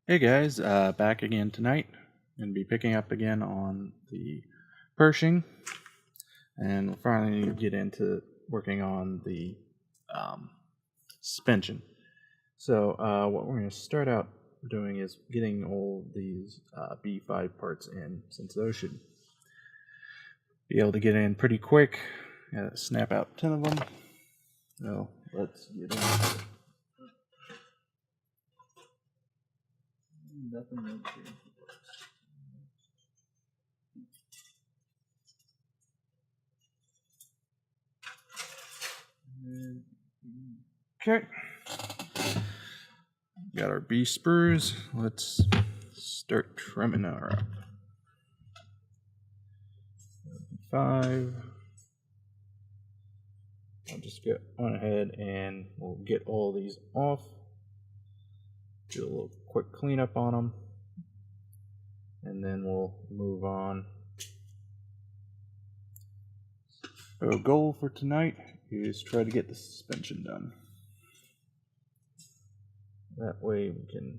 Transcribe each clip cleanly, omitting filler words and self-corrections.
Hey guys, back again tonight. Going to be picking up again on the Pershing, and we'll finally get into working on the suspension. So what we're going to start out doing is getting all these B5 parts in, since those should be able to get in pretty quick. Snap out 10 of them. So let's get in. Nothing major. Okay. Got our B spurs. Let's start trimming her up. 5. I'll just get on ahead and we'll get all these off. Do a little quick cleanup on them. And then we'll move on. Our goal for tonight is try to get the suspension done. That way we can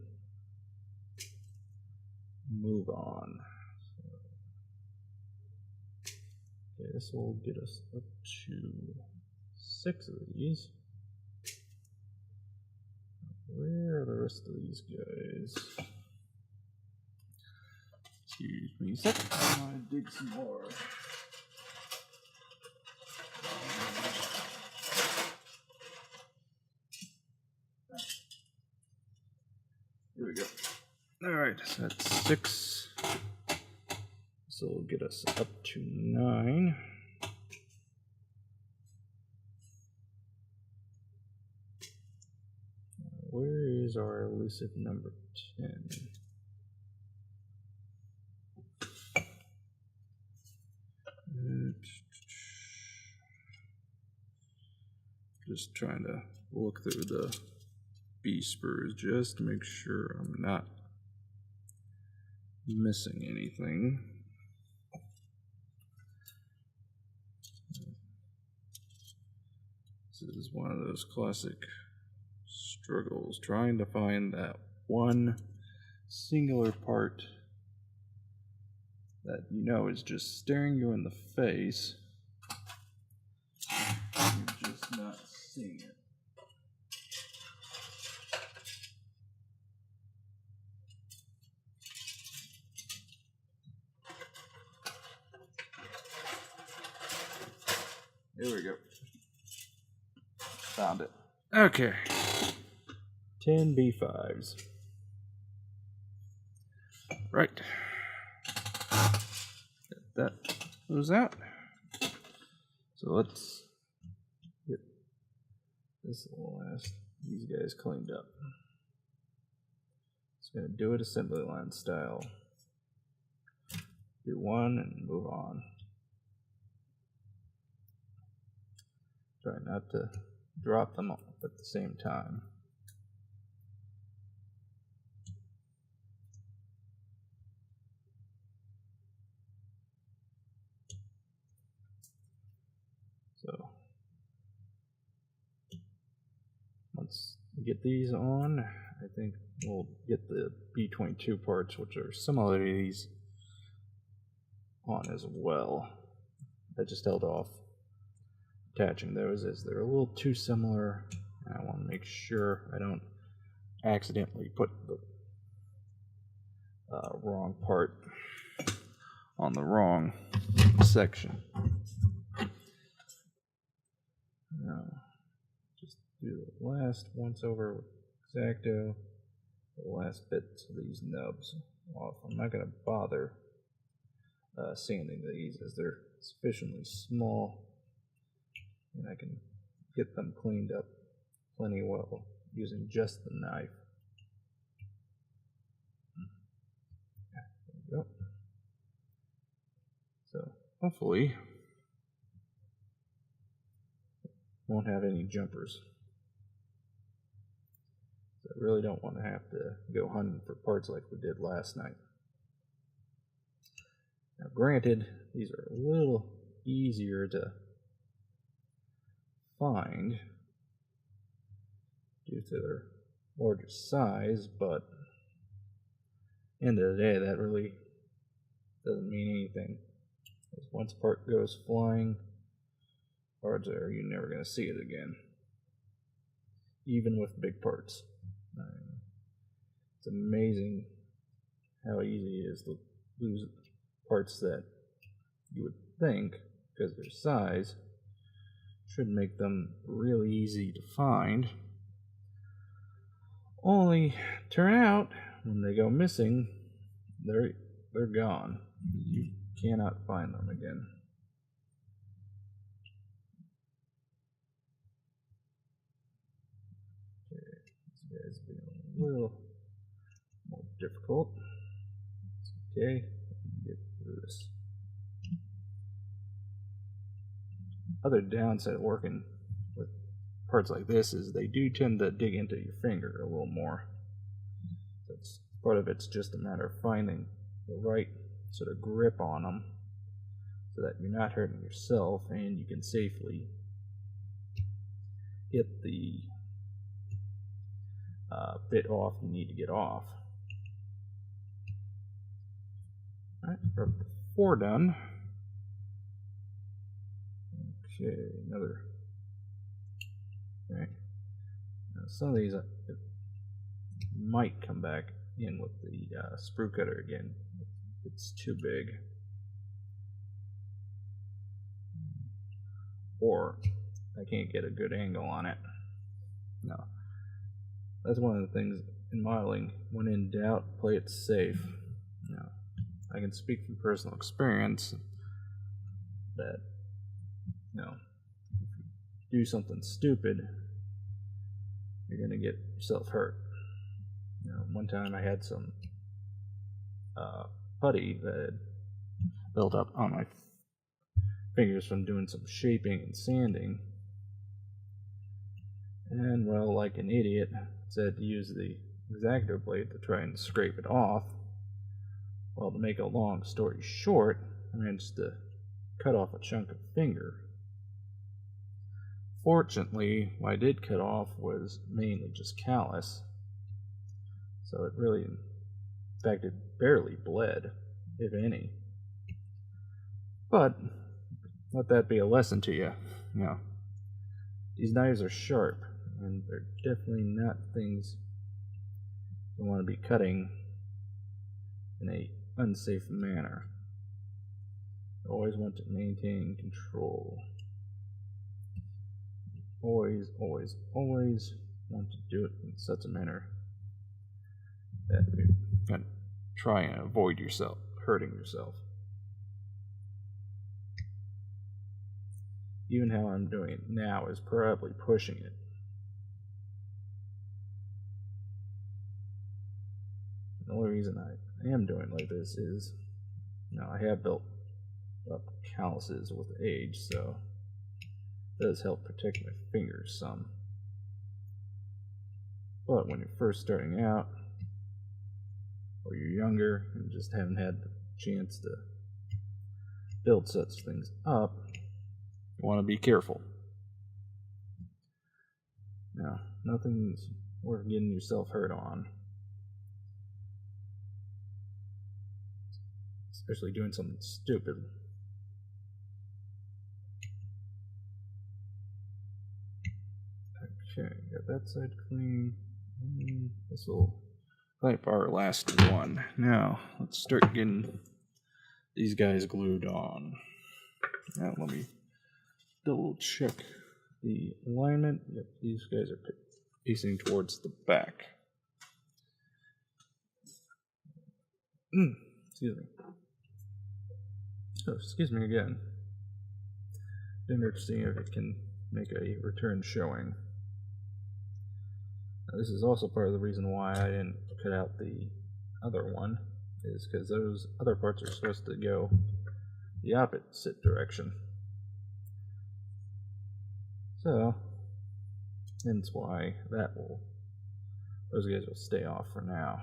move on. Okay, this will get us up to 6 of these. Where are the rest of these guys? Excuse me a second. I'm gonna dig some more. Here we go. Alright, so that's 6. So it'll get us up to 9. Where is our elusive number 10? Just trying to look through the B spurs just to make sure I'm not missing anything. This is one of those classic struggles, trying to find that one singular part that you know is just staring you in the face. You're just not seeing it. There we go. Found it. Okay. 10 B5s. Right. Get that those out. So let's get these guys cleaned up. Just gonna do it assembly line style. Do one and move on. Try not to drop them off at the same time. So once we get these on, I think we'll get the B22 parts, which are similar to these, on as well. I just held off attaching those as they're a little too similar, and I want to make sure I don't accidentally put the wrong part on the wrong section. Now, just do the last once over with X-Acto, the last bits of these nubs off. I'm not going to bother sanding these as they're sufficiently small, and I can get them cleaned up plenty well using just the knife. There we go. So hopefully won't have any jumpers. So I really don't want to have to go hunting for parts like we did last night. Now granted, these are a little easier to find due to their larger size, but end of the day, that really doesn't mean anything. Because once a part goes flying, odds are you're never going to see it again. Even with big parts. It's amazing how easy it is to lose parts that you would think, because their size, should make them really easy to find. Only turn out when they go missing, they're gone. You cannot find them again. Okay, this guy's being a little more difficult. It's okay, we can get through this. Other downside of working with parts like this is they do tend to dig into your finger a little more. That's part of it's just a matter of finding the right sort of grip on them so that you're not hurting yourself and you can safely get the bit off you need to get off. Alright, we're up to 4 done. Okay, another. Okay. Now some of these might come back in with the sprue cutter again. It's too big. Or I can't get a good angle on it. No. That's one of the things in modeling. When in doubt, play it safe. No. I can speak from personal experience that, you know, if you do something stupid, you're going to get yourself hurt. You know, one time I had some putty that had built up on my fingers from doing some shaping and sanding. And, well, like an idiot, said to use the X-Acto blade to try and scrape it off. Well, to make a long story short, I managed to cut off a chunk of finger. Fortunately, what I did cut off was mainly just callus. So it really, in fact, it barely bled, if any. But let that be a lesson to you. You know, these knives are sharp, and they're definitely not things you want to be cutting in a unsafe manner. You always want to maintain control. Always, always, always want to do it in such a manner that you're going to try and avoid yourself hurting yourself. Even how I'm doing it now is probably pushing it. The only reason I am doing it like this is, you know, I have built up calluses with age, so it does help protect my fingers some. But when you're first starting out, or you're younger and just haven't had the chance to build such things up, you want to be careful. Now, nothing's worth getting yourself hurt on. Especially doing something stupid. Okay, got that side clean. This will pipe our last one. Now, let's start getting these guys glued on. Now, let me double check the alignment. Yep, these guys are facing towards the back. Excuse me. Oh, excuse me again. Interesting if it can make a return showing. Now, this is also part of the reason why I didn't cut out the other one, is because those other parts are supposed to go the opposite direction. So, hence why those guys will stay off for now.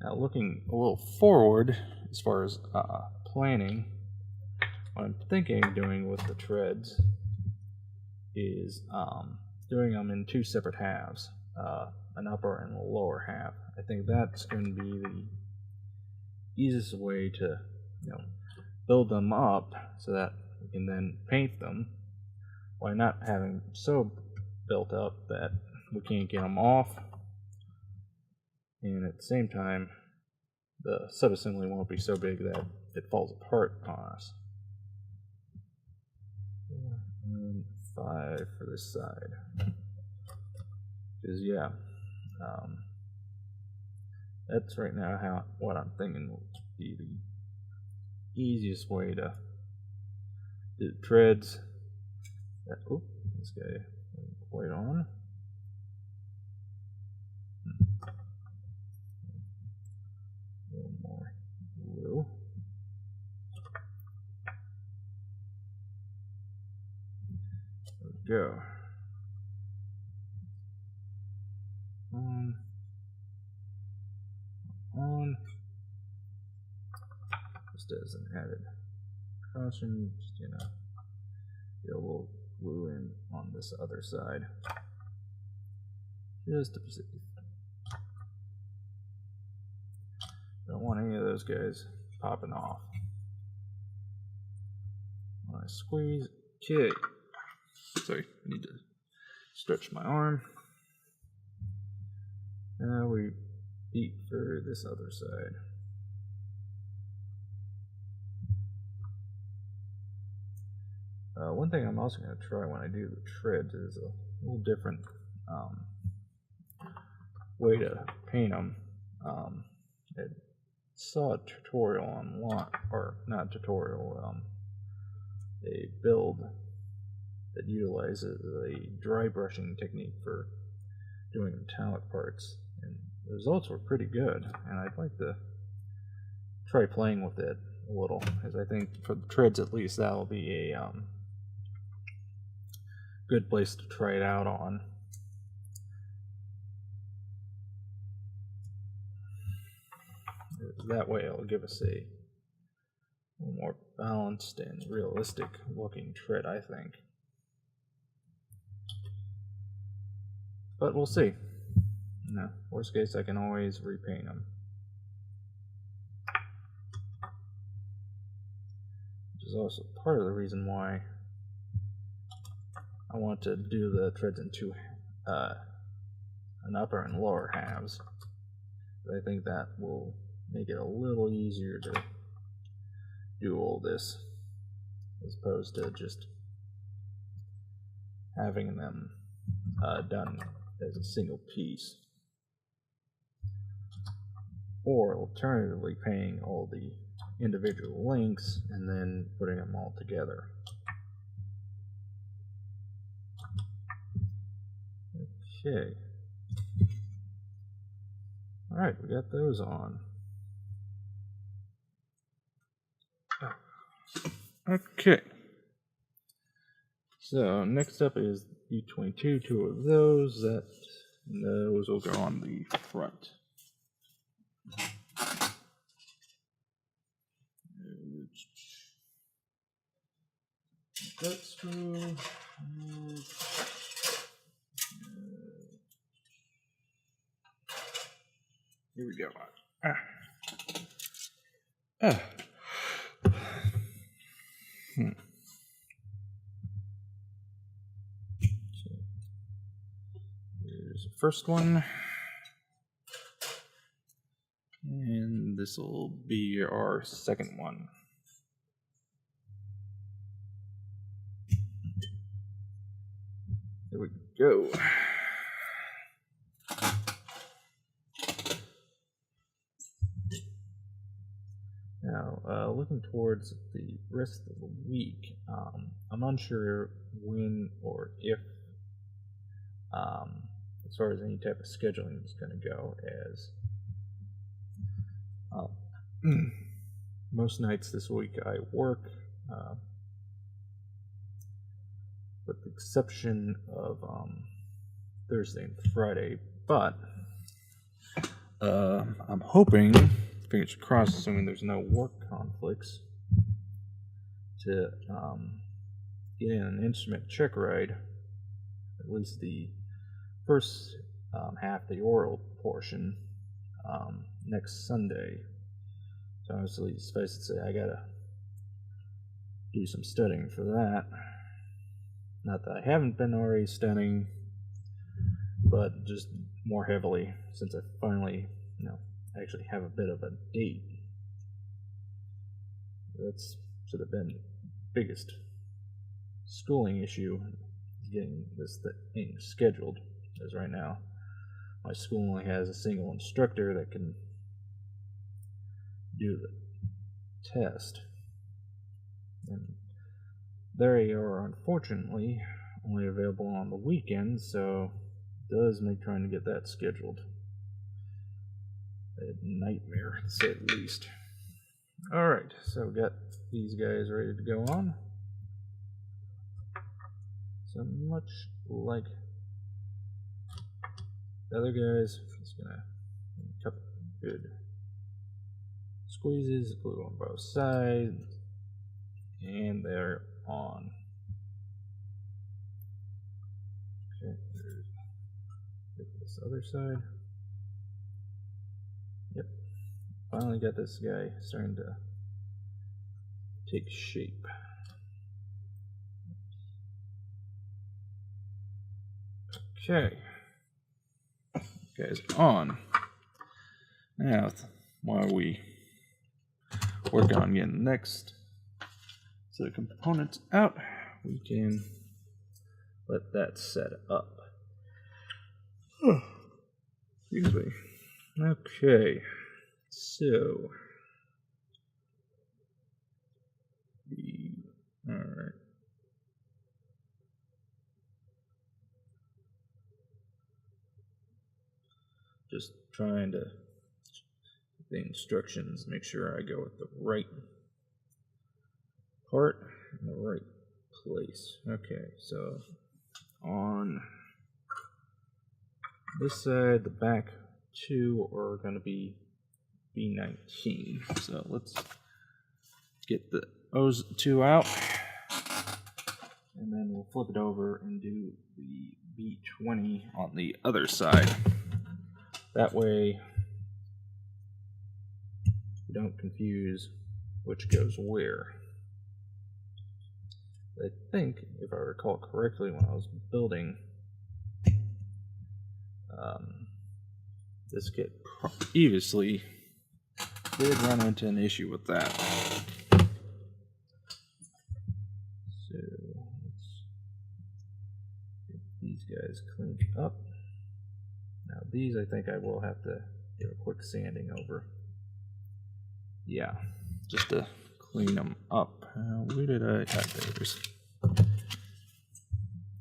Now, looking a little forward, as far as planning, what I'm thinking of doing with the treads is doing them in 2 separate halves. an upper and a lower half. I think that's going to be the easiest way to, build them up so that we can then paint them, while not having so built up that we can't get them off, and at the same time the subassembly won't be so big that it falls apart on us. 5 for this side, because that's right now what I'm thinking will be the easiest way to do the treads. Oh, this guy quite on. A little more blue. There we go. On. Just as an added caution, just, get a little glue in on this other side, just to be safe. Don't want any of those guys popping off. When I squeeze, okay. Sorry, I need to stretch my arm. Now we beat for this other side. One thing I'm also going to try when I do the treads is a little different way to paint them. I saw a tutorial online, or not a tutorial, a build that utilizes a dry brushing technique for doing metallic parts, and the results were pretty good, and I'd like to try playing with it a little, because I think for the treads at least that'll be a good place to try it out on. That way it'll give us a little more balanced and realistic looking tread, I think. But we'll see. Worst case, I can always repaint them. Which is also part of the reason why I want to do the treads in two, an upper and lower halves. I think that will make it a little easier to do all this, as opposed to just having them done as a single piece, or alternatively painting all the individual links and then putting them all together. Okay. Alright, we got those on. Okay. So next up is B22, 2 of those. Those will go on the front. That's true. Here we go. Here's the first one, and this will be our second one. There we go. Now, looking towards the rest of the week, I'm unsure when or if, as far as any type of scheduling is going to go, as most nights this week I work, with the exception of Thursday and Friday, but I'm hoping, fingers crossed, assuming there's no work conflicts, to get in an instrument check ride, at least the first half the oral portion next Sunday. So honestly, suffice to say, I gotta do some studying for that. Not that I haven't been already studying, but just more heavily since I finally, actually have a bit of a date. That's sort of been the biggest schooling issue, getting this thing scheduled. As right now, my school only has a single instructor that can do the test, and they are unfortunately only available on the weekends, so it does make trying to get that scheduled a nightmare, to say the least. Alright, so we got these guys ready to go on. So much like the other guys, just gonna a couple good squeezes, glue on both sides, and they're on. Okay, get this other side. Yep, finally got this guy starting to take shape. Okay, guys, on. Now, while we work on getting next set of components out, we can let that set up. Excuse me. Okay, so alright. Just trying to the instructions, make sure I go with the right part in the right place. Okay, so on this side, the back two are going to be B19. So let's get those two out, and then we'll flip it over and do the B20 on the other side. That way we don't confuse which goes where. I think, if I recall correctly, when I was building this kit previously, did run into an issue with that. So let's get these guys cleaned up. Now these I think I will have to give a quick sanding over. Yeah, just to clean them up. Where did I have those?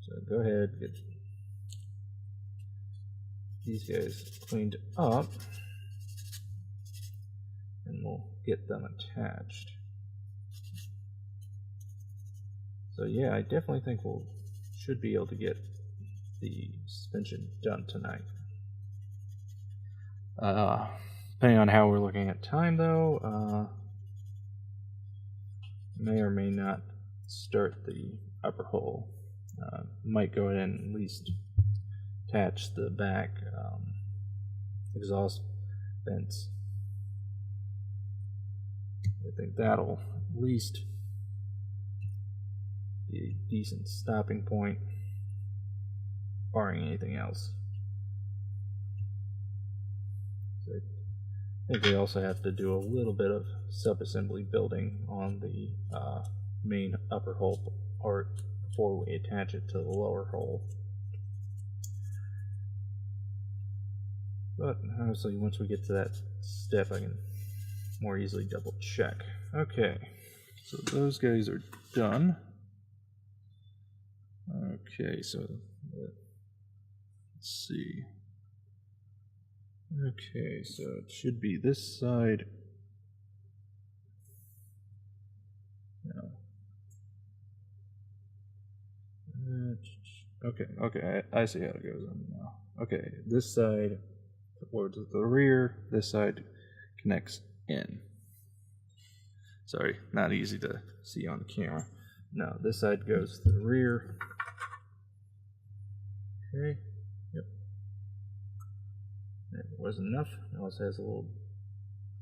So go ahead, get these guys cleaned up, and we'll get them attached. So yeah, I definitely think should be able to get the suspension done tonight. Depending on how we're looking at time, though, may or may not start the upper hole. Might go ahead and at least attach the back exhaust vents. I think that'll at least be a decent stopping point, barring anything else. So I think we also have to do a little bit of sub-assembly building on the main upper hole part before we attach it to the lower hole. But honestly, once we get to that step, I can more easily double check. Okay, so those guys are done. Okay, so let's see. Okay, so it should be this side. No. Okay, I see how it goes on now. Okay, this side towards the rear, this side connects in. Sorry, not easy to see on the camera. No, this side goes to the rear. Okay, yep. It wasn't enough. It also has a little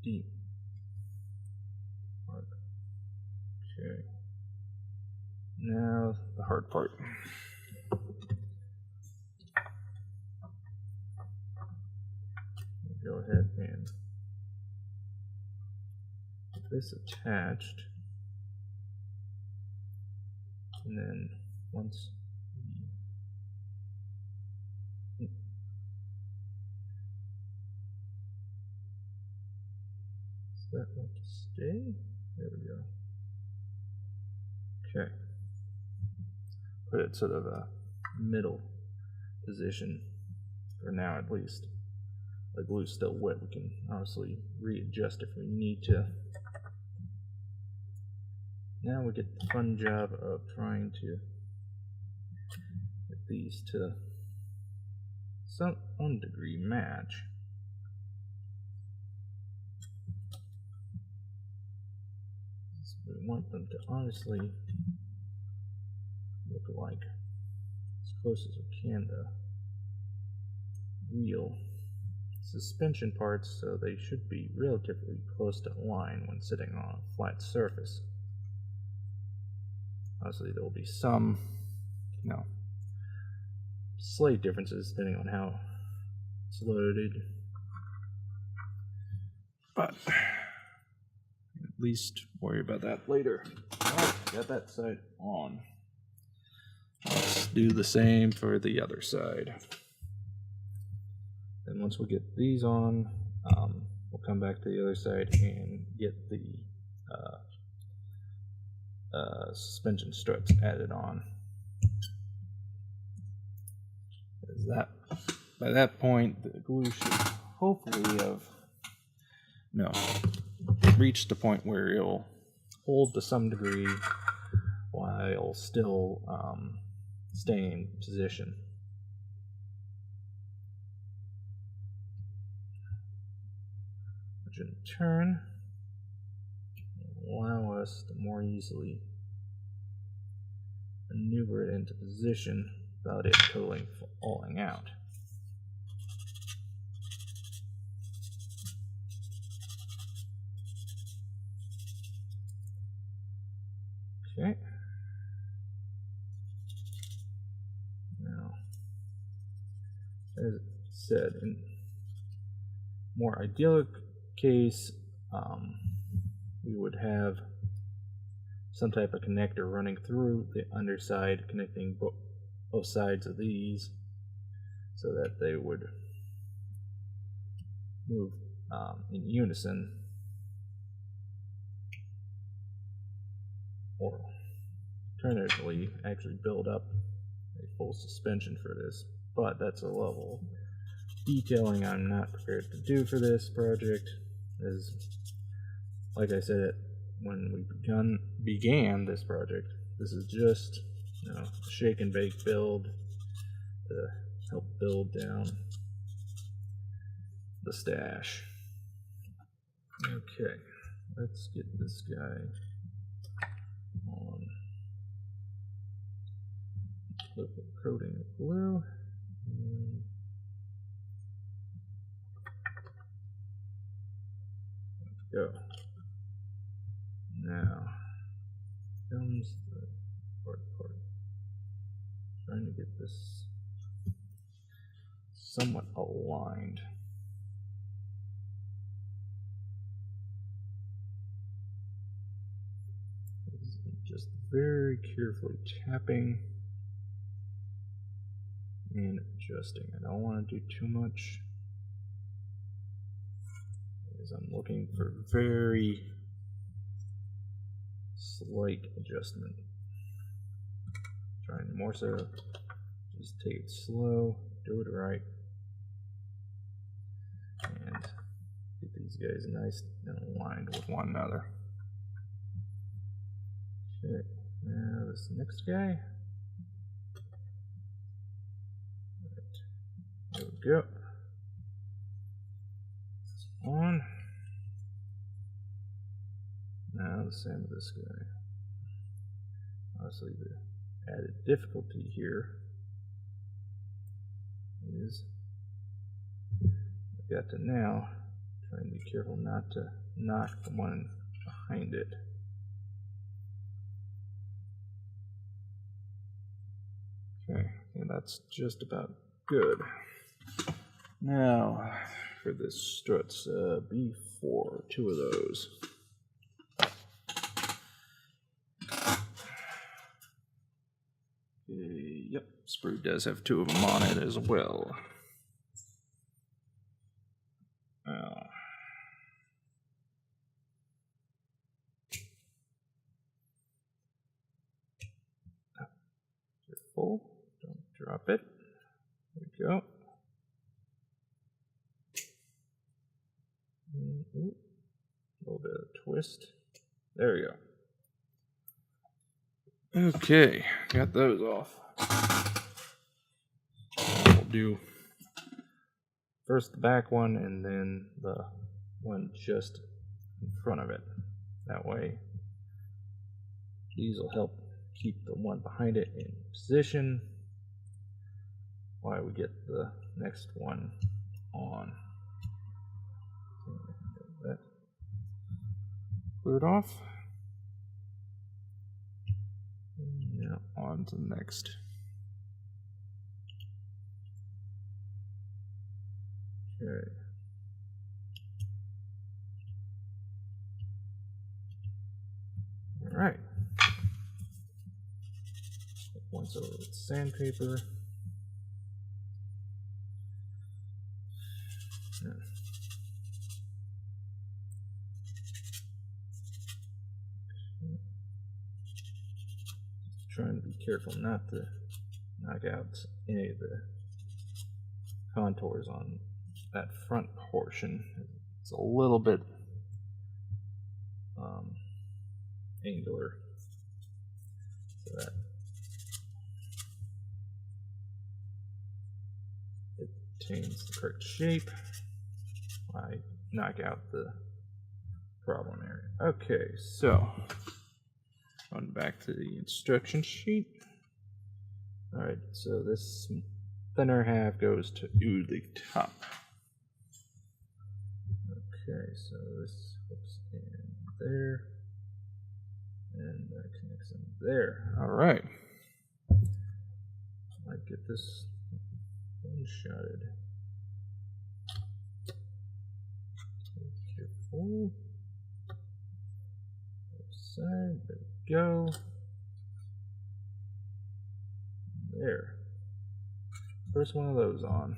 deep arc. Okay. Now the hard part. Go ahead and get this attached, and then once that want to stay? There we go. Okay. Put it sort of a middle position for now, at least. The glue's still wet. We can obviously readjust if we need to. Now we get the fun job of trying to get these to some degree match. We want them to honestly look like as close as we can to real suspension parts, so they should be relatively close to the line when sitting on a flat surface. Obviously there will be some, slight differences depending on how it's loaded, but at least worry about that later. Alright, got that side on. Let's do the same for the other side. And once we get these on, we'll come back to the other side and get the suspension struts added on. By that point, the glue should hopefully have reached the point where it'll hold to some degree while still staying in position. Which in turn will allow us to more easily maneuver it into position without it totally falling out. Okay. Now, as said, in more idyllic case, we would have some type of connector running through the underside, connecting both sides of these so that they would move in unison, or alternatively actually build up a full suspension for this. But that's a level of detailing I'm not prepared to do for this project, as like I said when we began this project, this is just a shake and bake build to help build down the stash. Okay, let's get this guy on. Liquid coating of glue. And go. Now comes the hard part. Trying to get this somewhat aligned. Just very carefully tapping and adjusting. I don't want to do too much, as I'm looking for very slight adjustment. Trying more so just take it slow, do it right, and get these guys nice and aligned with one another. Okay, now this next guy. There we go. It's on. Now the same with this guy. Obviously the added difficulty here is got to now, try and be careful not to knock the one behind it. Okay, and that's just about good. Now, for the struts, B4, 2 of those. Yep, sprue does have 2 of them on it as well. Careful, don't drop it. There we go. Ooh, a little bit of twist. There we go. Okay, got those off. We'll do first the back one and then the one just in front of it. That way, these will help keep the one behind it in position while we get the next one on. That cleared off. Now on to the next. Okay. All right. Once over with sandpaper. Yeah. Trying to be careful not to knock out any of the contours on that front portion. It's a little bit angular, so that it attains the correct shape. I knock out the problem area. Okay, so on back to the instruction sheet. Alright, so this thinner half goes to the top. Okay, so this hooks in there, and that connects in there. Alright. I get this one-shotted. Careful. Left side, there we go. There. First one of those on.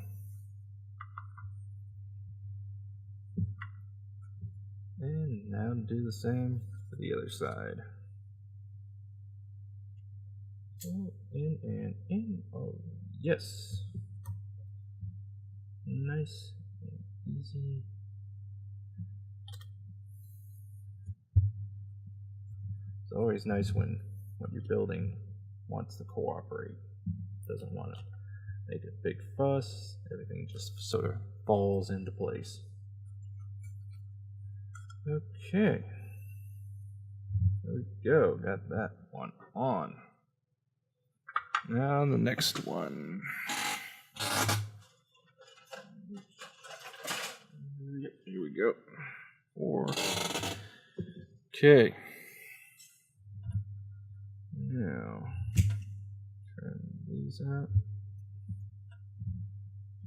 And now do the same for the other side. Oh, in and in. Oh, yes. Nice and easy. It's always nice when what you're building wants to cooperate. Doesn't want to make a big fuss. Everything just sort of falls into place. Okay. There we go. Got that one on. Now the next one. Yep, here we go. 4. Okay. Now, turn these out.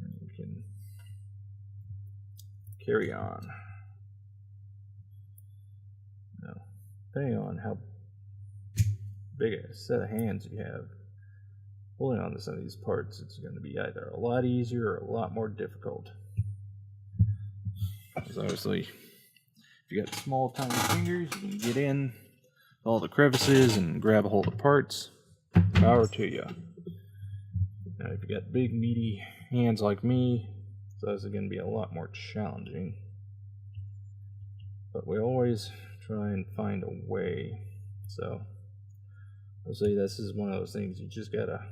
And we can carry on. Now, depending on how big a set of hands you have, pulling on some of these parts, it's going to be either a lot easier or a lot more difficult. Because obviously, if you got small, tiny fingers, you can get in all the crevices and grab a hold of parts. Power to you. Now, if you got big, meaty hands like me, it's obviously going to be a lot more challenging. But we always try and find a way. So, obviously, this is one of those things you just gotta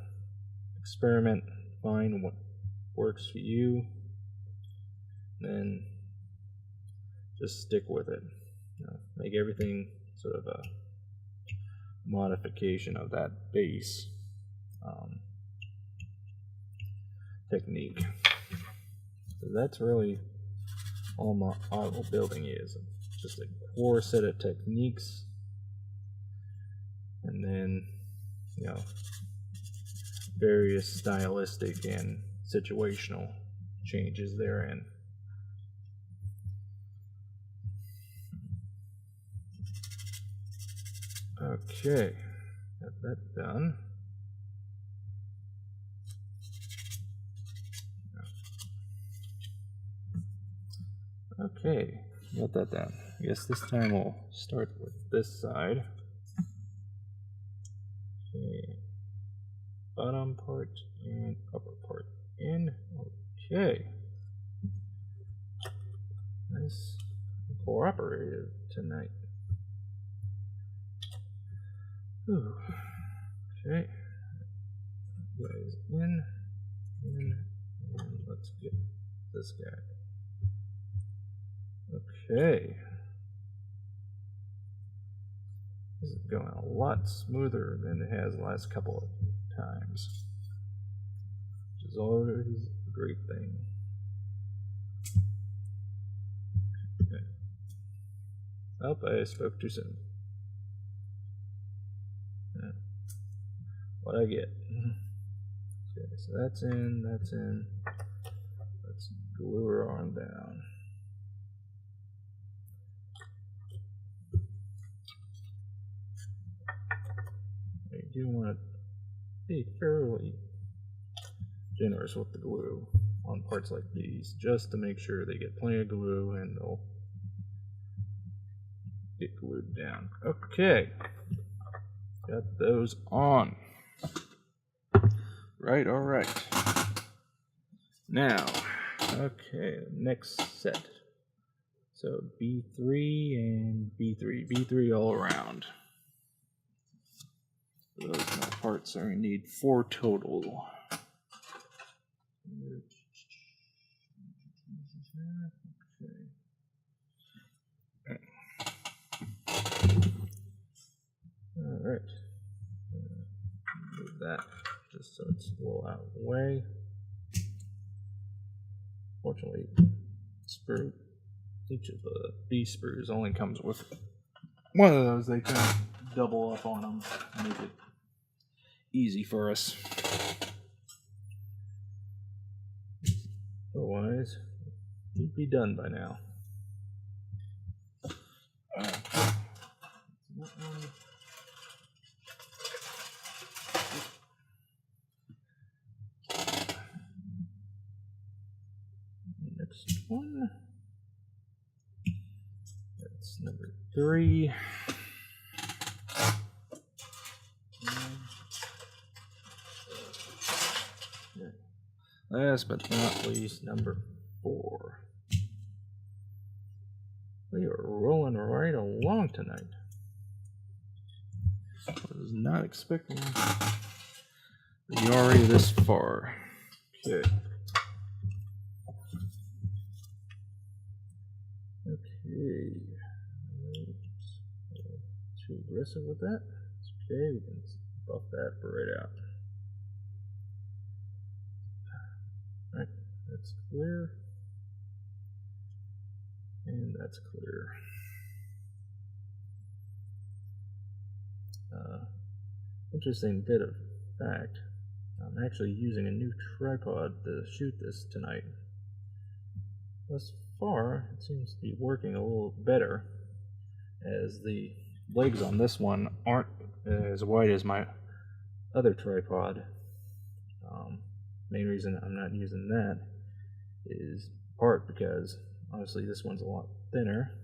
experiment, find what works for you, then just stick with it. You know, make everything sort of a modification of that base technique. So that's really all my auto building is. Just a core set of techniques, and then, you know, various stylistic and situational changes therein. Okay, got that done. Okay, got that done. I guess this time we'll start with this side. Okay, bottom part and upper part in. Okay, nice, cooperative tonight. Ooh. Okay, guys in, and let's get this guy. Okay, this is going a lot smoother than it has the last couple of times, which is always a great thing. Okay. Oh, I spoke too soon. What I get. Okay, so that's in, that's in. Let's glue her on down. You do want to be fairly generous with the glue on parts like these, just to make sure they get plenty of glue and they'll get glued down. Okay, got those on. Right, all right. Now, okay, next set. So B3 and B3, B3 all around. Those parts are going to need 4 total. All right. Move that just so it's a little out of the way. Fortunately, sprue, each of the B sprues only comes with one of those. They kind of double up on them, make it easy for us. Otherwise, we'd be done by now. Next one. That's number 3. Last but not least, number 4. We are rolling right along tonight. I was not expecting to be already this far. Okay. Okay. Too aggressive with that. It's okay, we can buff that right out. Alright, that's clear. And that's clear. Interesting bit of fact, I'm actually using a new tripod to shoot this tonight. Thus far, it seems to be working a little better, as the legs on this one aren't as wide as my other tripod. Main reason I'm not using that is part because obviously this one's a lot thinner,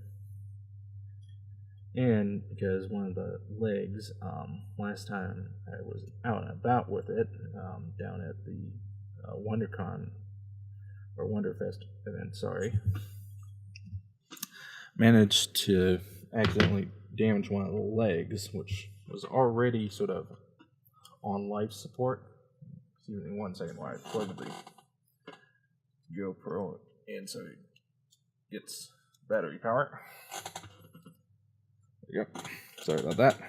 and because one of the legs, last time I was out and about with it, down at the WonderCon, or Wonderfest event, sorry, managed to accidentally damage one of the legs, which was already sort of on life support. Excuse me one second while I plug the GoPro in so it gets battery power. There you go. Sorry about that.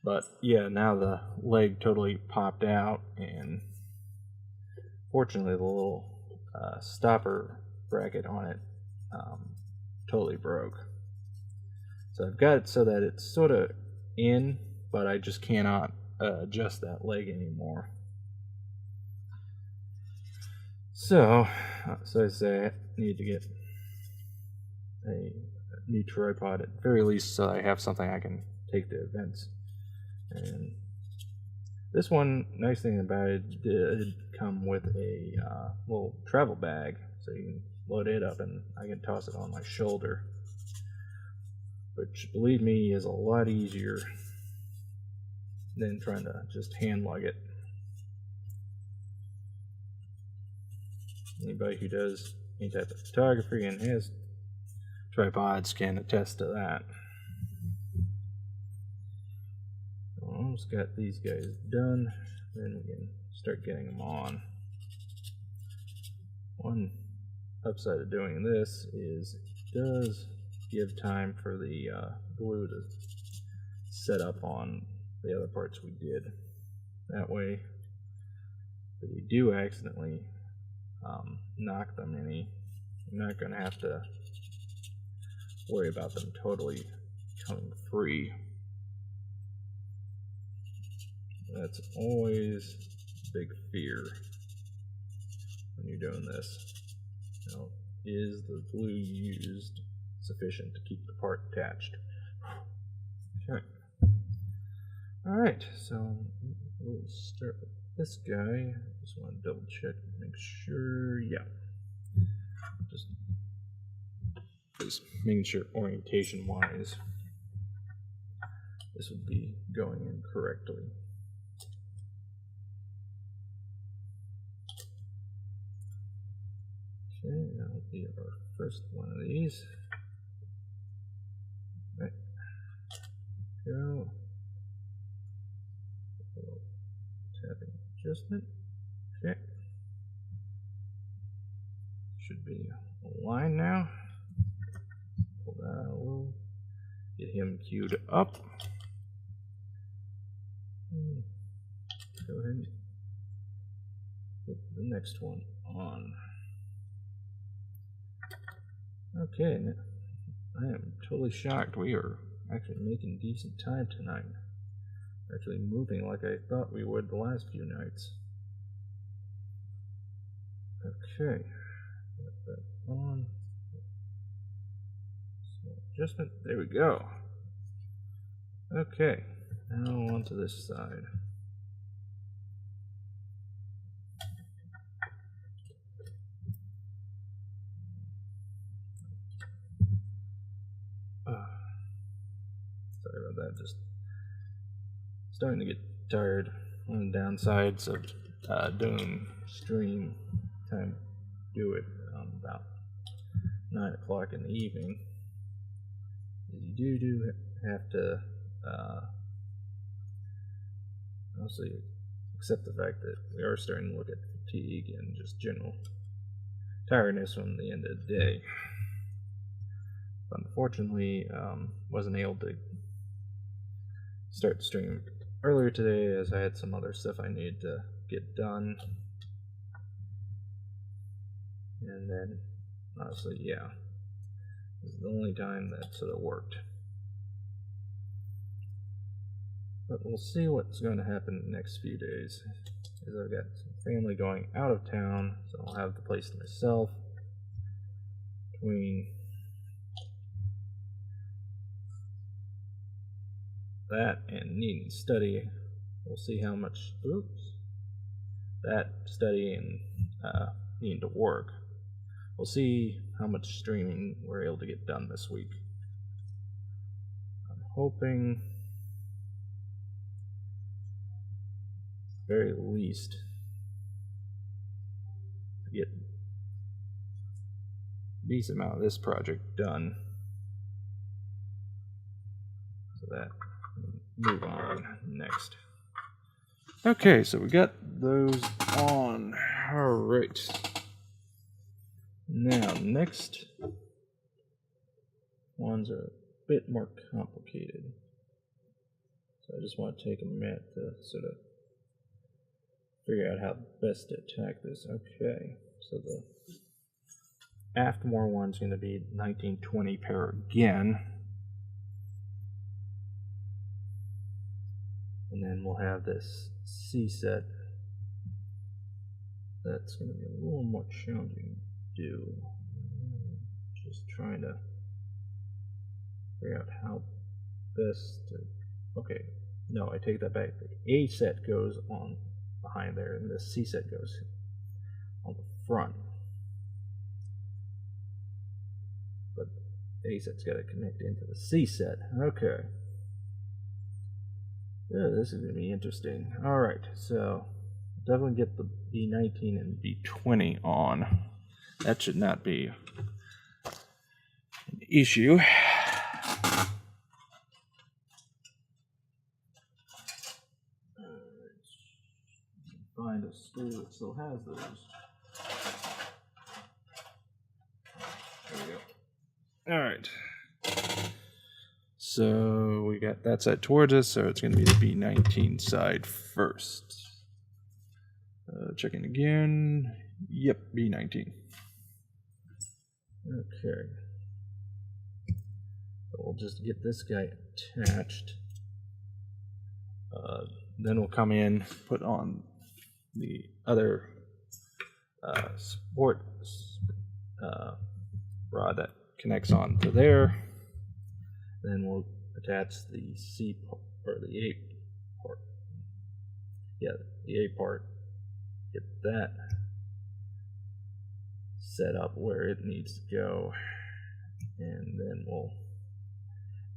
But yeah, now the leg totally popped out, and fortunately the little stopper bracket on it totally broke. So I've got it so that it's sort of in, but I just cannot adjust that leg anymore. So I say I need to get a new tripod at the very least, so I have something I can take to events. And this one, nice thing about it, did come with a little travel bag, so you can load it up and I can toss it on my shoulder, which, believe me, is a lot easier than trying to just hand lug it. Anybody who does any type of photography and has tripods can attest to that. Almost got these guys done, then we can start getting them on. One upside of doing this is it does give time for the glue to set up on the other parts we did. That way, if we do accidentally knock them any, you're not going to have to worry about them totally coming free. That's always a big fear when you're doing this. You know, is the glue used sufficient to keep the part attached? Okay. Alright, so we'll start with this guy. Just want to double check, make sure, yeah. Just making sure orientation wise this would be going in correctly. Okay, that'll be our first one of these. Right. Go. Tapping adjustment. Okay. Should be a line now. Pull that out a little. Get him queued up. Go ahead and get the next one on. Okay, I am totally shocked. We are actually making decent time tonight. Actually moving like I thought we would the last few nights. Okay, got that on. Small adjustment. There we go. Okay, now onto this side. Sorry about that, just starting to get tired on the downsides of doing stream time. Do it about 9 o'clock in the evening. You do have to honestly accept the fact that we are starting to look at fatigue and just general tiredness from the end of the day. But unfortunately, wasn't able to start the stream earlier today as I had some other stuff I needed to get done. And then, honestly, yeah, this is the only time that sort of worked. But we'll see what's going to happen in the next few days. As I've got some family going out of town, so I'll have the place to myself. Between that and needing to study, we'll see how much, that study and needing to work, we'll see how much streaming we're able to get done this week. I'm hoping, very least, to get a decent amount of this project done, so that move on next. Okay, so we got those on. Alright. Now, next ones are a bit more complicated. So I just want to take a minute to sort of figure out how best to attack this. Okay, so the aftermore one's going to be 1920 pair again. And then we'll have this C set. That's going to be a little more challenging to do. Just trying to figure out how best to... Okay, no, I take that back. The A set goes on behind there, and the C set goes on the front. But the A set's got to connect into the C set. Okay. Yeah, this is going to be interesting. Alright, so definitely get the B19 and B20 on. That should not be an issue. Find a screw that still has those. There we go. Alright. So we got that side towards us, so it's going to be the B19 side first. Checking again. Yep, B19. Okay. So we'll just get this guy attached. Then we'll come in, put on the other support rod that connects on to there. Then we'll attach the C part, or the A part. Yeah, the A part. Get that set up where it needs to go. And then we'll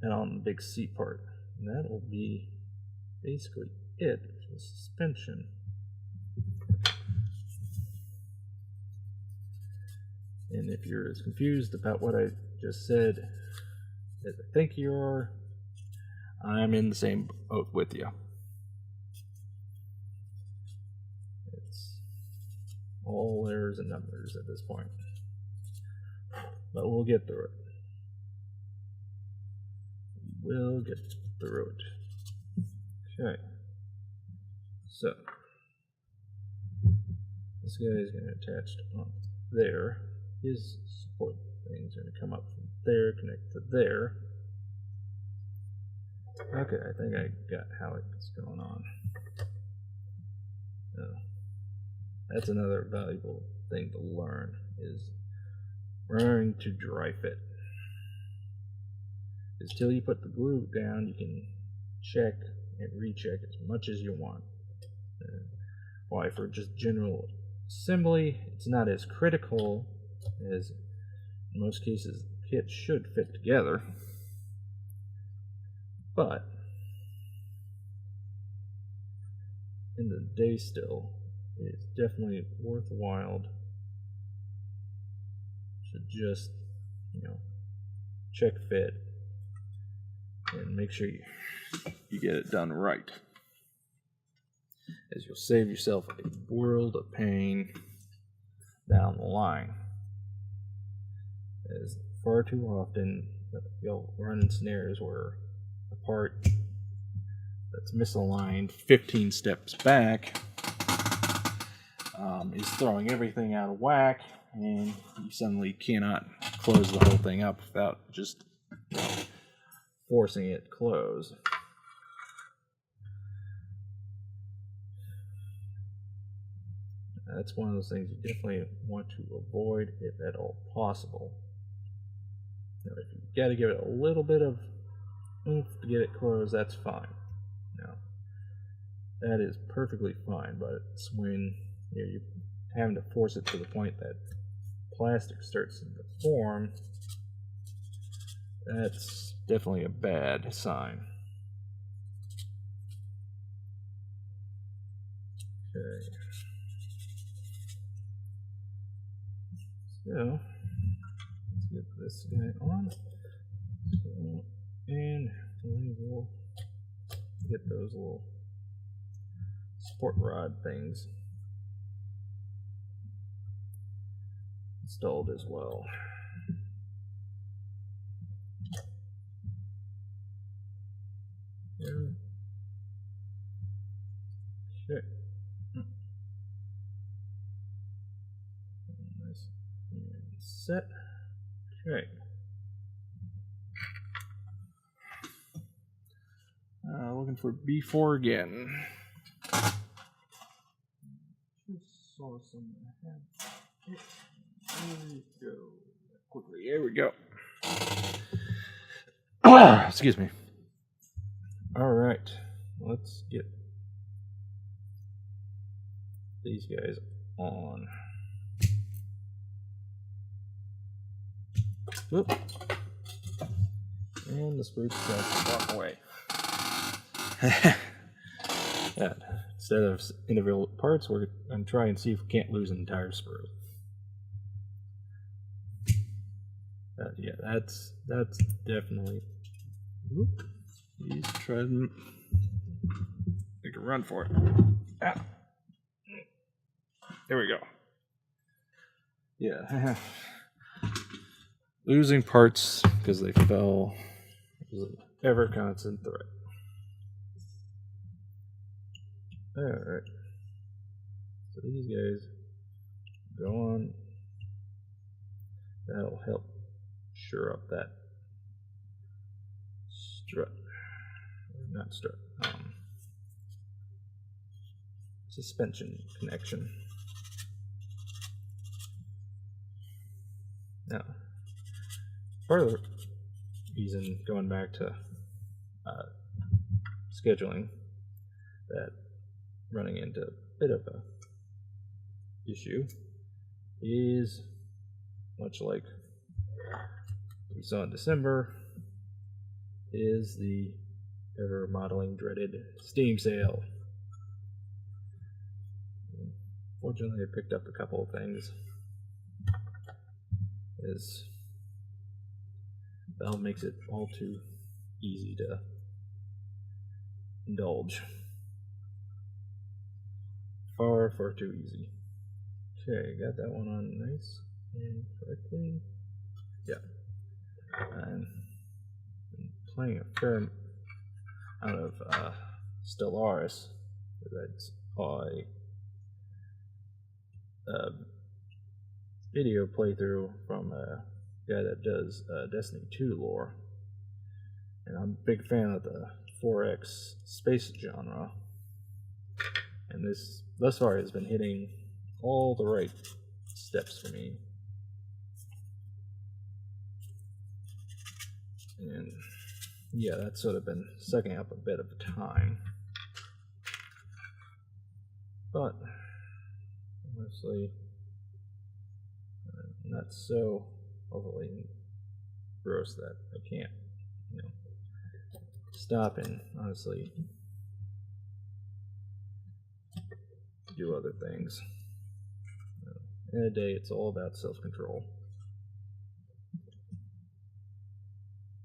add on the big C part. And that will be basically it for the suspension. And if you're as confused about what I just said as I think you are, I'm in the same boat with you. It's all letters and numbers at this point. But we'll get through it. We'll get through it. Okay. So, this guy is going to attach on there. His support things are going to come up from there, connect to there. Okay, I think I got how it's going on. That's another valuable thing to learn, is learning to dry fit. Because till you put the glue down, you can check and recheck as much as you want. Why, for just general assembly, it's not as critical as in most cases the kit should fit together. But in the day still, it's definitely worthwhile to just, check fit and make sure you get it done right, as you'll save yourself a world of pain down the line. As far too often you'll run in scenarios where a part that's misaligned 15 steps back is throwing everything out of whack, and you suddenly cannot close the whole thing up without just forcing it closed. That's one of those things you definitely want to avoid if at all possible. Now, if you got to give it a little bit of oomph to get it closed, that's fine. Now, that is perfectly fine, but it's when you're having to force it to the point that plastic starts to deform, that's definitely a bad sign. Okay. So, let's get this guy on. So, and we will get those little support rod things installed as well. Yeah. Okay. Nice. And set. Okay. Looking for B4 again. Just saw some. There we go. Quickly, here we go. Excuse me. All right, let's get these guys on. Whoop. And the spruce got away. Yeah, instead of individual parts, we're going to try and see if we can't lose an entire sprue. Yeah, that's definitely. Whoop. He's trying. Make a run for it. Ah. There we go. Yeah. Losing parts because they fell is an ever constant threat. Alright. So these guys go on. That'll help shore up that strut. Not strut. Suspension connection. Now, part of the reason going back to scheduling that running into a bit of a issue is much like we saw in December is the ever modeling dreaded Steam sale. Fortunately, I picked up a couple of things. Valve makes it all too easy to indulge. Far too easy. Okay, got that one on nice and correctly. Yeah. And been playing a fair amount of Stellaris. That's a video playthrough from a guy that does Destiny 2 lore. And I'm a big fan of the 4X space genre. And this, thus far, has been hitting all the right steps for me. And yeah, that's sort of been sucking up a bit of time. But honestly, not so overly gross that I can't, stop and honestly do other things. In a day, it's all about self-control.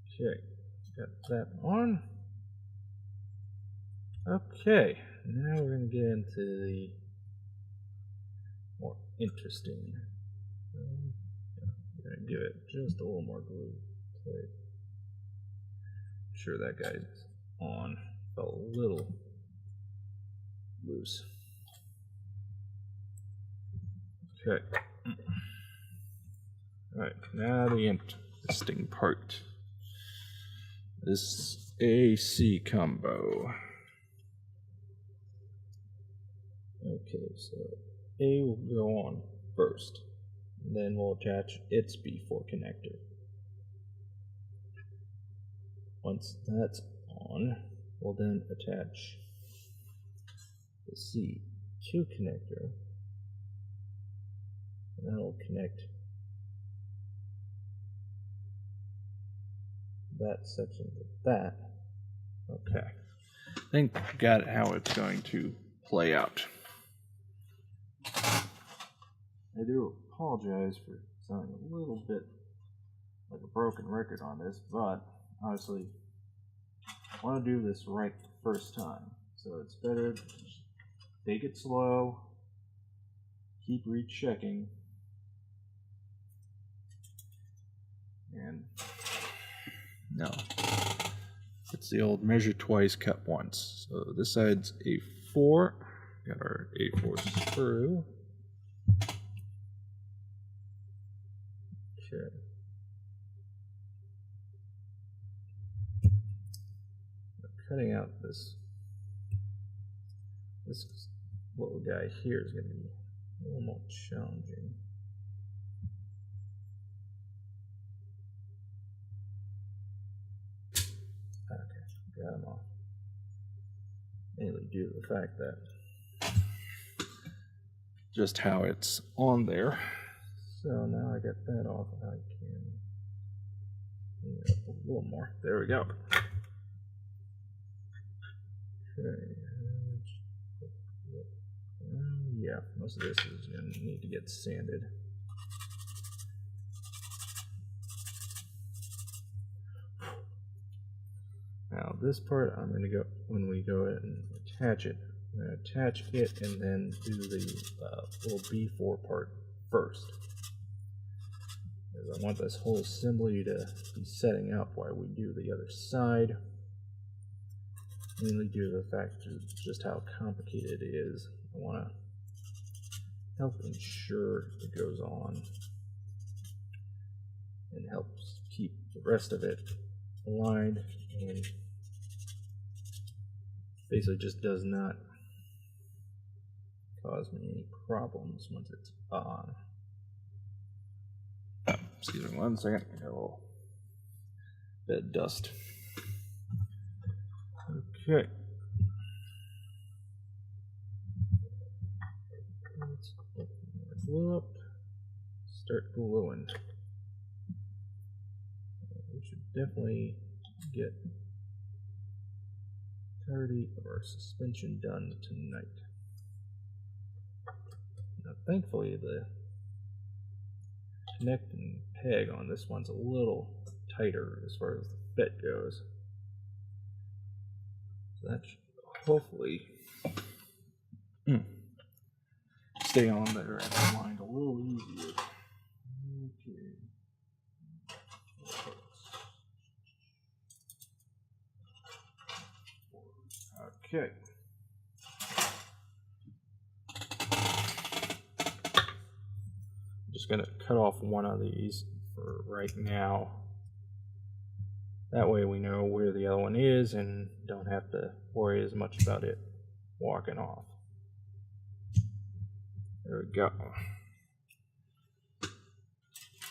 Okay, got that on. Okay, now we're going to get into the more interesting. We're going to give it just a little more glue. Sure that guy's on. Felt a little loose. Okay. Alright, now the interesting part. This AC combo. Okay, so A will go on first. And then we'll attach its B4 connector. Once that's on, we'll then attach the C2 connector. And that'll connect that section with that. Okay. I think I got how it's going to play out. I do apologize for sounding a little bit like a broken record on this, but honestly, I want to do this right the first time. So it's better to take it slow, keep rechecking, and no. It's the old measure twice, cut once. So this side's A4. Got our A4 sprue. Okay. Cutting out this little guy here is going to be a little more challenging. Okay, got him off. Mainly due to the fact that just how it's on there. So now I got that off, and I can clean it up a little more. There we go. Okay. Yeah, most of this is going to need to get sanded. Now this part I'm going to go, when we go ahead and attach it, I'm going to attach it and then do the little B4 part first. Because I want this whole assembly to be setting up while we do the other side. Mainly due to the fact of just how complicated it is. I want to help ensure it goes on and helps keep the rest of it aligned and basically just does not cause me any problems once it's on. Excuse me 1 second, I got a little bit of dust. Okay. Let's open the glue up. Start gluing. We should definitely get entirety of our suspension done tonight. Now, thankfully, the connecting peg on this one's a little tighter as far as the bit goes. So that should hopefully stay on there and aligned a little easier. Okay. Just going to cut off one of these for right now. That way we know where the other one is and don't have to worry as much about it walking off. There we go.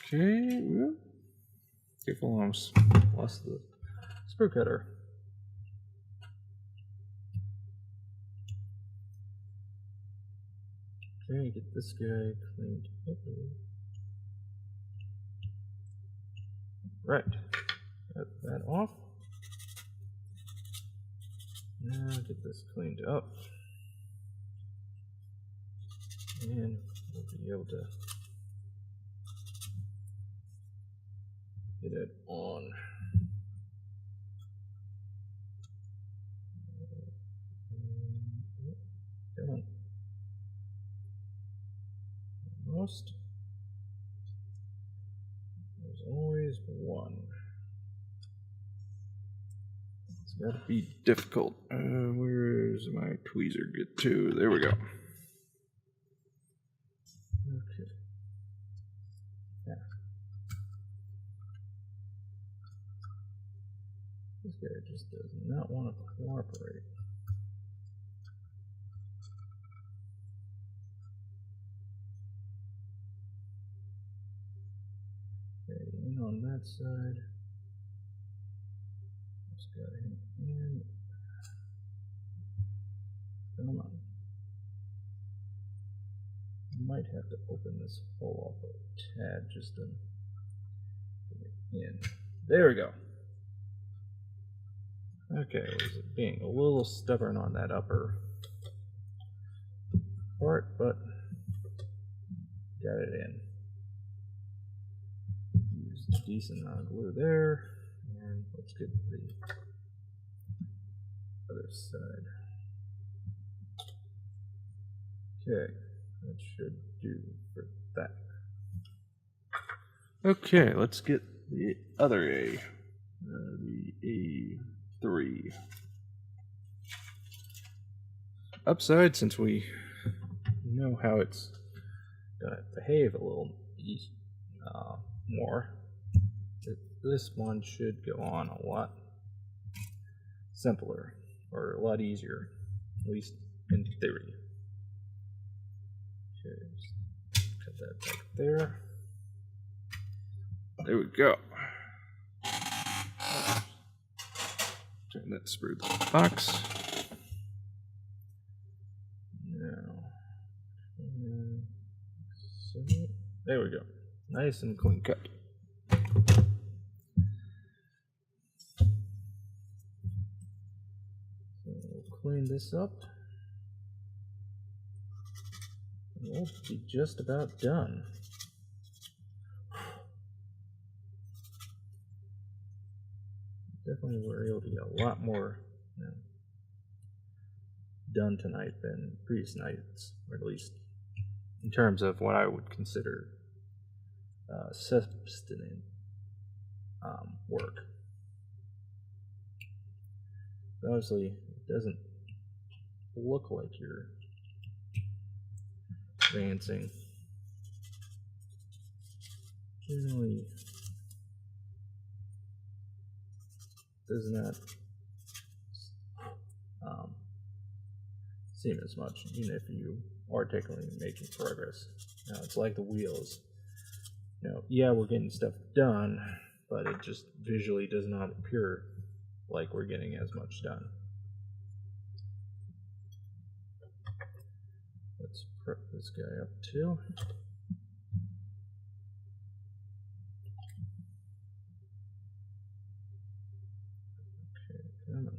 Okay. Careful, I almost lost the screw cutter. Okay, get this guy cleaned up. Right. Got that off. Now get this cleaned up. And we'll be able to get it on. Come on. Almost. There's always one. It's got to be difficult. Where's my tweezer get to? There we go. Okay. Yeah. This guy just does not want to cooperate. Okay, in on that side. Just got him in. Come on. Might have to open this hole off a tad just to get it in. There we go. Okay, was it being a little stubborn on that upper part, but got it in. Used a decent amount of glue there, and let's get the other side. Okay. That should do for that. Okay, let's get the other A. The A3. Upside, since we know how it's going to behave a little more. This one should go on a lot simpler, or a lot easier, at least in theory. Okay, just cut that back there. There we go. Turn that sprue to the box. Now, so there we go. Nice and clean cut. So we'll clean this up. And we'll be just about done. Definitely were able to get a lot more done tonight than previous nights, or at least in terms of what I would consider substantive work. Obviously, it doesn't look like you're advancing. Generally, does not seem as much, even if you are technically making progress. Now, it's like the wheels. Yeah, we're getting stuff done, but it just visually does not appear like we're getting as much done. Let's prep this guy up too. Okay, come on.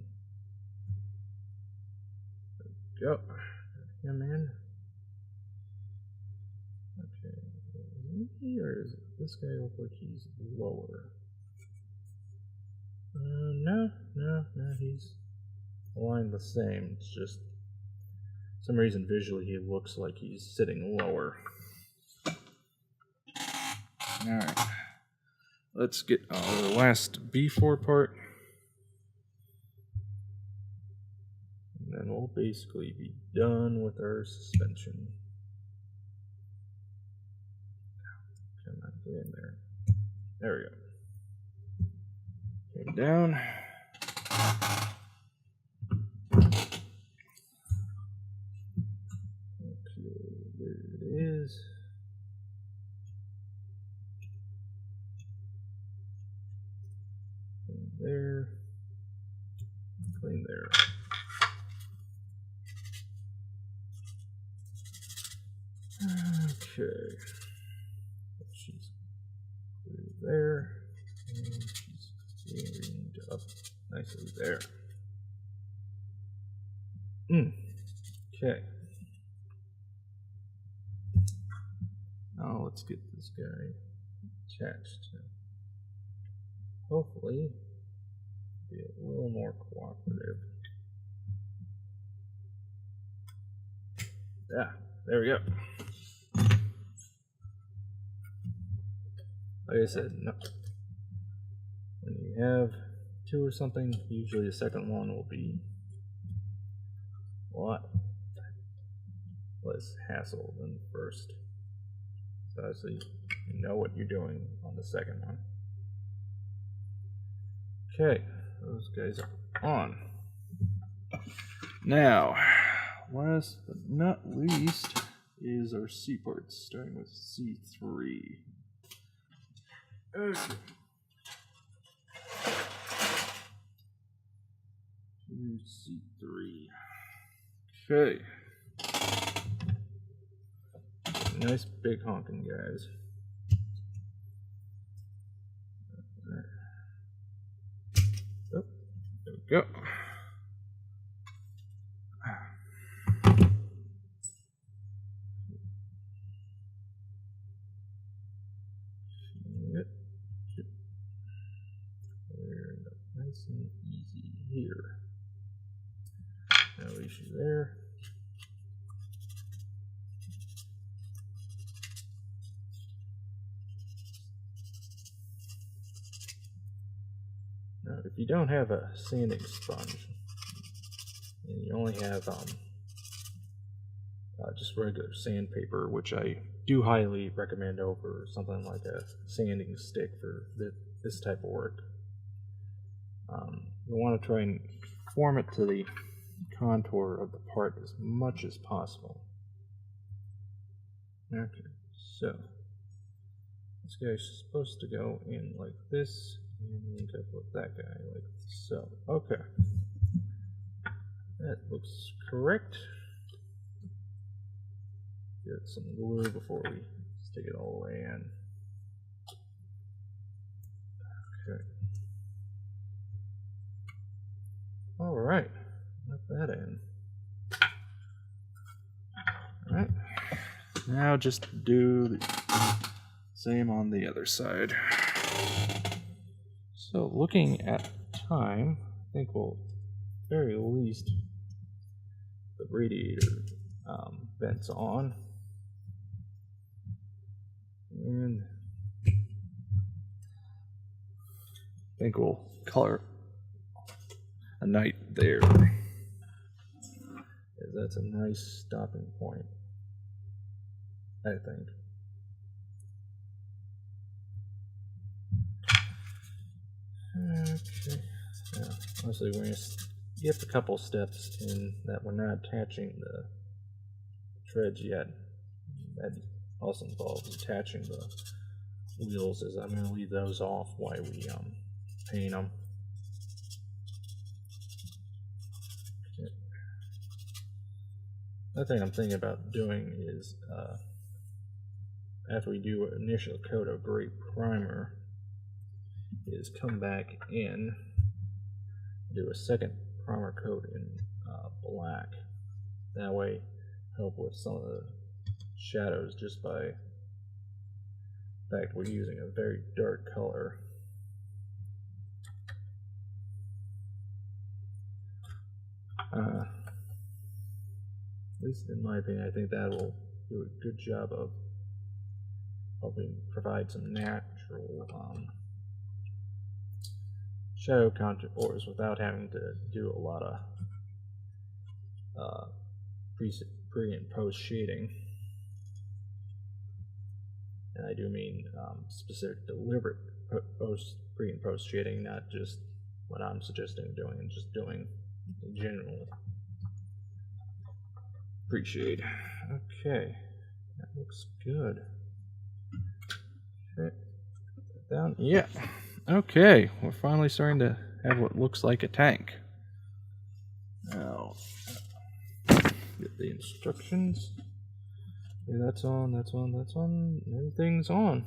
There we go. Him in. Okay. Or is this guy look like he's lower? No, he's aligned the same. It's just for some reason visually he looks like he's sitting lower. Alright. Let's get the last B4 part. And then we'll basically be done with our suspension. Come on, get in there. There we go. Take it down. Okay, there it is. Clean there. Clean there. Okay. She's clear there. And she's being up nicely there. Okay. Now let's get this guy attached to. Hopefully, be a little more cooperative. Yeah, there we go. Like I said, no. When you have two or something, usually the second one will be a lot less hassle than the first. So obviously, you know what you're doing on the second one. Okay, those guys are on. Now, last but not least is our C parts, starting with C3. Okay. C3. Okay. Nice big honking guys. Oh, there we go. Nice and easy here. No issue there. Now, if you don't have a sanding sponge, and you only have just regular sandpaper, which I do highly recommend over something like a sanding stick for this type of work. You want to try and form it to the contour of the part as much as possible. Okay, so this guy's supposed to go in like this, and link up with that guy like so. Okay, that looks correct. Get some glue before we stick it all the way in. Okay. All right, got that in. All right. Now just do the same on the other side. So looking at time, I think we'll at the very least the radiator vents on. And I think we'll color a night there. That's a nice stopping point, I think. Okay. Yeah, honestly, we're going to skip a couple steps in that we're not attaching the treads yet. That also involves attaching the wheels, as I'm going to leave those off while we paint them. Okay. Another thing I'm thinking about doing is after we do an initial coat of gray primer, is come back in, do a second primer coat in black. That way help with some of the shadows just by the fact we're using a very dark color. At least in my opinion, I think that will do a good job of helping provide some natural shadow contours without having to do a lot of pre and post shading. And I do mean specific deliberate pre and post shading, not just what I'm suggesting doing, and just doing a general pre-shade. Okay, that looks good. Okay, down. Yeah. Okay, we're finally starting to have what looks like a tank. Now, get the instructions. Okay, that's on, that's on, that's on. Everything's on.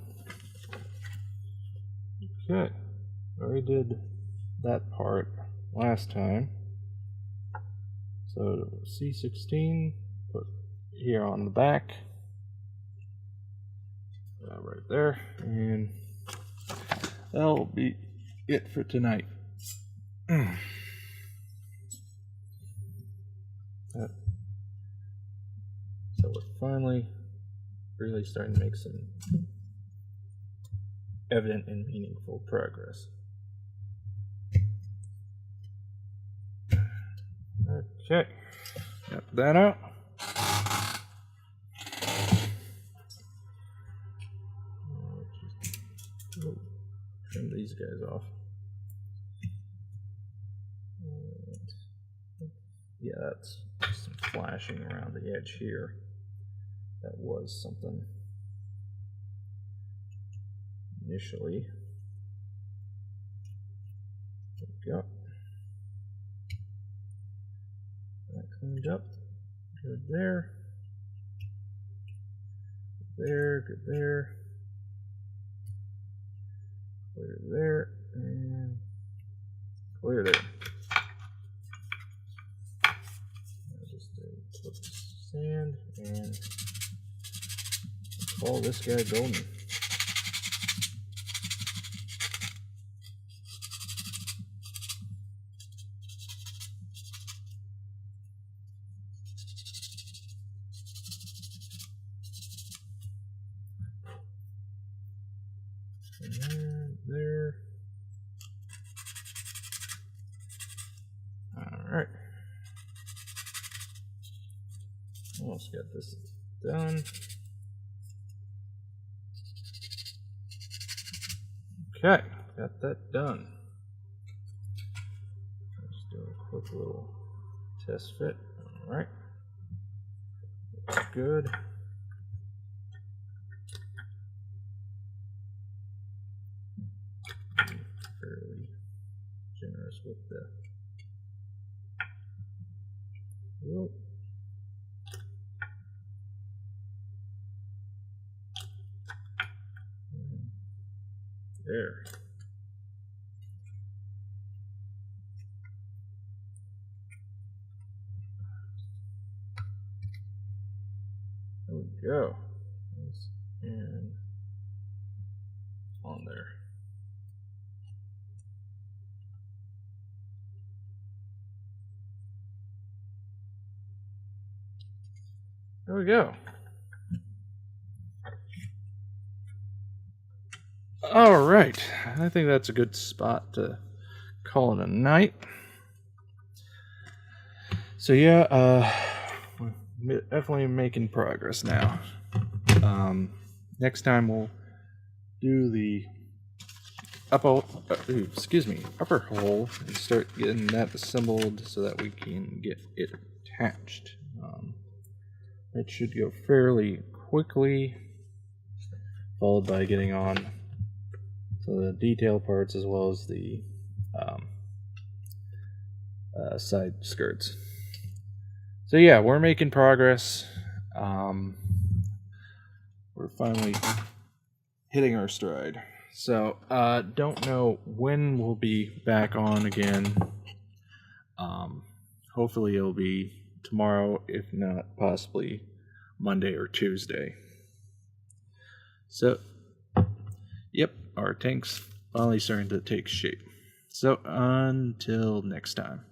Okay, already did that part last time. So C16, put here on the back. Right there, and that'll be it for tonight. So we're finally really starting to make some evident and meaningful progress. Okay, got that out. Trim these guys off. And yeah, that's some flashing around the edge here. That was something initially. There we go. That cleaned up. Good there. Good there, good there. Clear there, and clear there. Just a quick sand, and call this guy golden. And there. Alright. Almost Get this done. Okay, got that done. Let's do a quick little test fit. Alright. Looks good. Fairly generous with the whoop. There. There we go. And on there. There we go. All right. I think that's a good spot to call it a night. So yeah, we're definitely making progress now. Next time we'll do the upper hole and start getting that assembled so that we can get it attached. It should go fairly quickly, followed by getting on to the detail parts as well as the side skirts. So yeah, we're making progress. We're finally hitting our stride. So don't know when we'll be back on again. Hopefully it'll be tomorrow, if not possibly Monday or Tuesday. So yep, our tank's finally starting to take shape. So until next time.